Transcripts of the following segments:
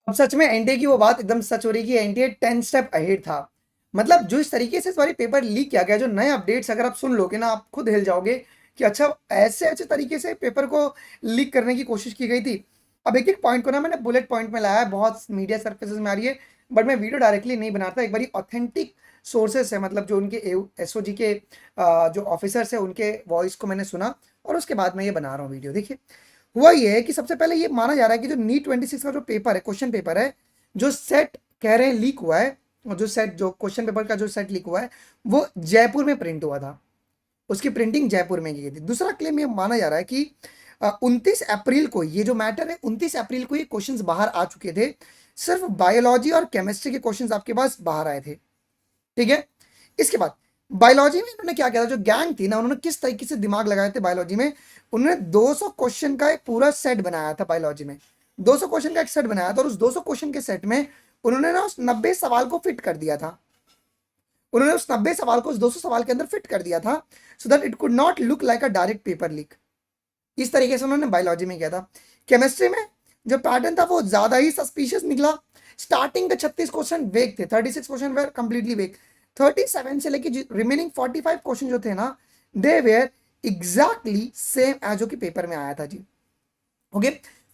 अब सच में एनटीए की वो बात एकदम सच हो रही कि एनटीए 10 स्टेप अहेड था। मतलब जो इस तरीके से इस बारी पेपर लीक किया गया, जो नए अपडेट्स अगर आप सुन लोगे ना, आप खुद हिल जाओगे कि अच्छा ऐसे अच्छे तरीके से पेपर को लीक करने की कोशिश की गई थी। अब एक एक पॉइंट को ना मैंने बुलेट पॉइंट में लाया है, बहुत मीडिया सर्फेसेस में आ रही है, बट मैं वीडियो डायरेक्टली नहीं बनाता। एक बारी ऑथेंटिक सोर्सेस है, मतलब जो उनके एसओजी के जो ऑफिसर्स है उनके वॉइस को मैंने सुना और उसके बाद मैं ये बना रहा हूँ वीडियो। देखिए, हुआ ये है कि सबसे पहले ये माना जा रहा है कि जो नीट 26 का जो पेपर है, क्वेश्चन पेपर है, जो सेट कह रहे हैं लीक हुआ है, और जो सेट जो क्वेश्चन पेपर का जो सेट लीक हुआ है वो जयपुर में प्रिंट हुआ था, उसकी प्रिंटिंग जयपुर में की गई थी। दूसरा क्लेम ये माना जा रहा है कि 29 अप्रैल को ये जो मैटर है, 29 अप्रैल को ये क्वेश्चंस बाहर आ चुके थे, सिर्फ बायोलॉजी और केमिस्ट्री के क्वेश्चंस आपके पास बाहर आए थे। ठीक है, इसके बाद बायोलॉजी में इन्होंने क्या किया था, जो गैंग थी ना, उन्होंने किस तरीके से दिमाग लगाए थे बायोलॉजी में। उन्होंने 200 क्वेश्चन का एक पूरा सेट बनाया था बायोलॉजी में, 200 क्वेश्चन का एक सेट बनाया था, और उस 200 क्वेश्चन के सेट में उन्होंने ना उस 90 सवाल को फिट कर दिया था। उन्होंने उस 90 सवाल को उस 200 सवाल के अंदर फिट कर दिया था, so that it could not look like a direct paper leak. इस तरीके से उन्होंने बायोलॉजी में किया था। केमिस्ट्री में जो पैटर्न था वो ज्यादा ही सस्पिशियस निकला। स्टार्टिंग के 36 क्वेश्चन वेग थे, 36 क्वेश्चन वेर कंप्लीटली वेग। 37 से लेके रिमेनिंग 45 क्वेश्चन जो थे ना, दे वेयर एग्जैक्टली सेम एज जो कि पेपर में आया था जी। ओके,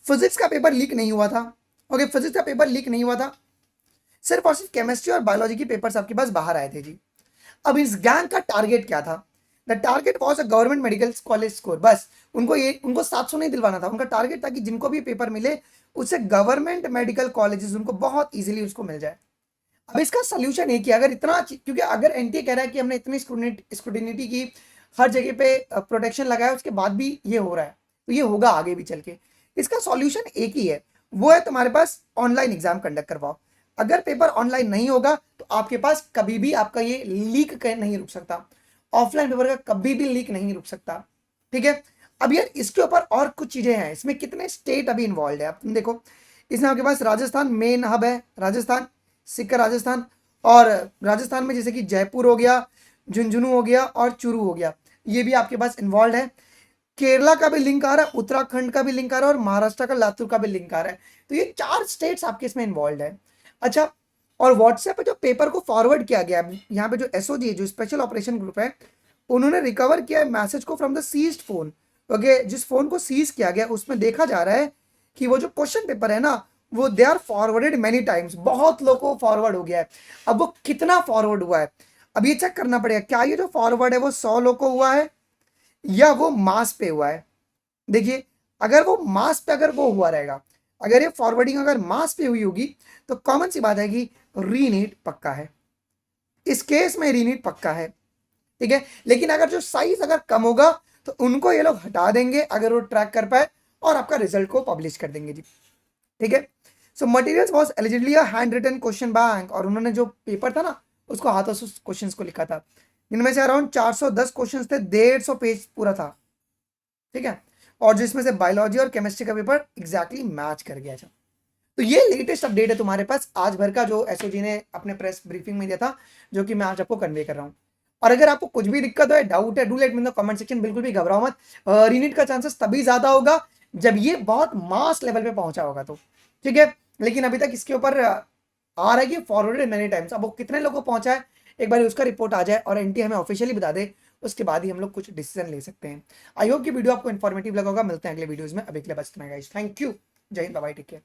फिजिक्स का पेपर लीक नहीं हुआ था। ओके, फिजिक्स का पेपर लीक नहीं हुआ था, सिर्फ और सिर्फ केमिस्ट्री और बायोलॉजी के पेपर्स आपके पास बाहर आए थे जी। अब इस गैंग का टारगेट क्या था? The target was a government medical college score. बस उनको 700 नहीं दिलवाना था, उनका टारगेट था कि जिनको भी पेपर मिले उससे गवर्नमेंट मेडिकल कॉलेजेस उनको बहुत इजीली उसको मिल जाए। अब इसका सोल्यूशन एक ही, अगर इतना, क्योंकि अगर एनटीए कह रहा है कि हमने इतनी स्क्रूटिनिटी की, हर जगह पे प्रोटेक्शन लगाया, उसके बाद भी ये हो रहा है, तो ये होगा आगे भी चल के। इसका सॉल्यूशन एक ही है, वो है तुम्हारे पास ऑनलाइन एग्जाम कंडक्ट करवाओ। अगर पेपर ऑनलाइन नहीं होगा तो आपके पास कभी भी आपका ये लीक नहीं रुक सकता, ऑफलाइन पेपर का कभी भी लीक नहीं रुक सकता। ठीक है, अब यार इसके ऊपर और कुछ चीजें हैं, इसमें कितने स्टेट अभी इन्वॉल्व है अब तुम देखो। इसमें आपके पास राजस्थान मेन हब है, राजस्थान, सिक्कर राजस्थान, और राजस्थान में जैसे कि जयपुर हो गया, झुंझुनू हो गया और चूरू हो गया, ये भी आपके पास इन्वॉल्व है। केरला का भी लिंक आ रहा है, उत्तराखंड का भी लिंक आ रहा है, और महाराष्ट्र का लातूर का भी लिंक आ रहा है। तो ये 4 स्टेट्स आपके इसमें इन्वॉल्व है। अच्छा, और व्हाट्सएप पे जो पेपर को फॉरवर्ड किया गया, यहाँ पे जो एसओजी है, जो स्पेशल ऑपरेशन ग्रुप है, उन्होंने रिकवर किया मैसेज को from the seized phone. Okay, जिस फोन को सीज किया गया उसमें देखा जा रहा है कि वो जो क्वेश्चन पेपर है ना, वो they are forwarded many times, बहुत लोगों को फॉरवर्ड हो गया है। अब वो कितना फॉरवर्ड हुआ है, अब ये चेक करना पड़ेगा, क्या ये जो फॉरवर्ड है वो 100 लोग को हुआ है या वो मास पे हुआ है। देखिए, अगर वो मास पे अगर वो हुआ रहेगा, अगर ये फॉरवर्डिंग अगर मास पे हुई होगी, तो कॉमन सी बात है कि रीनीट पक्का है, इस केस में रीनीट पक्का है। ठीक है, लेकिन अगर जो साइज अगर कम होगा तो उनको ये लोग हटा देंगे अगर वो ट्रैक कर पाए, और आपका रिजल्ट को पब्लिश कर देंगे जी। ठीक है, so materials was eligibly a hand written question bank, और उन्होंने जो पेपर था ना उसको हाथों से क्वेश्चंस को लिखा था, इनमें से अराउंड 410 क्वेश्चंस थे, 150 पेज पूरा था। ठीक है, और जिसमें से बायोलॉजी और केमिस्ट्री का पेपर एग्जैक्टली मैच कर गया था। तो ये लेटेस्ट अपडेट है तुम्हारे पास आज भर का, जो एसओजी ने अपने प्रेस ब्रीफिंग में दिया था, जो कि मैं आज आपको कन्वे कर रहा हूँ। और अगर आपको कुछ भी दिक्कत हो, डाउट है, do let me know comment section, बिल्कुल भी घबराओ मत। रीनीट का चांसेस तभी ज्यादा होगा जब ये बहुत मास लेवल पे पहुंचा होगा तो। ठीक है, लेकिन अभी तक इसके ऊपर आ रहा है कि फॉरवर्डेड मेनी टाइम्स, अब वो कितने लोगों को पहुंचा है, एक बार उसका रिपोर्ट आ जाए और एनटी हमें ऑफिशियली बता दे, उसके बाद ही हम लोग कुछ डिसीजन ले सकते हैं। आई होप कि वीडियो आपको इन्फॉर्मेटिव लगा होगा। मिलते हैं अगले वीडियोज में, अभी के लिए बस इतना गाइस, थैंक यू, जय हिंद, बाय, टेक केयर।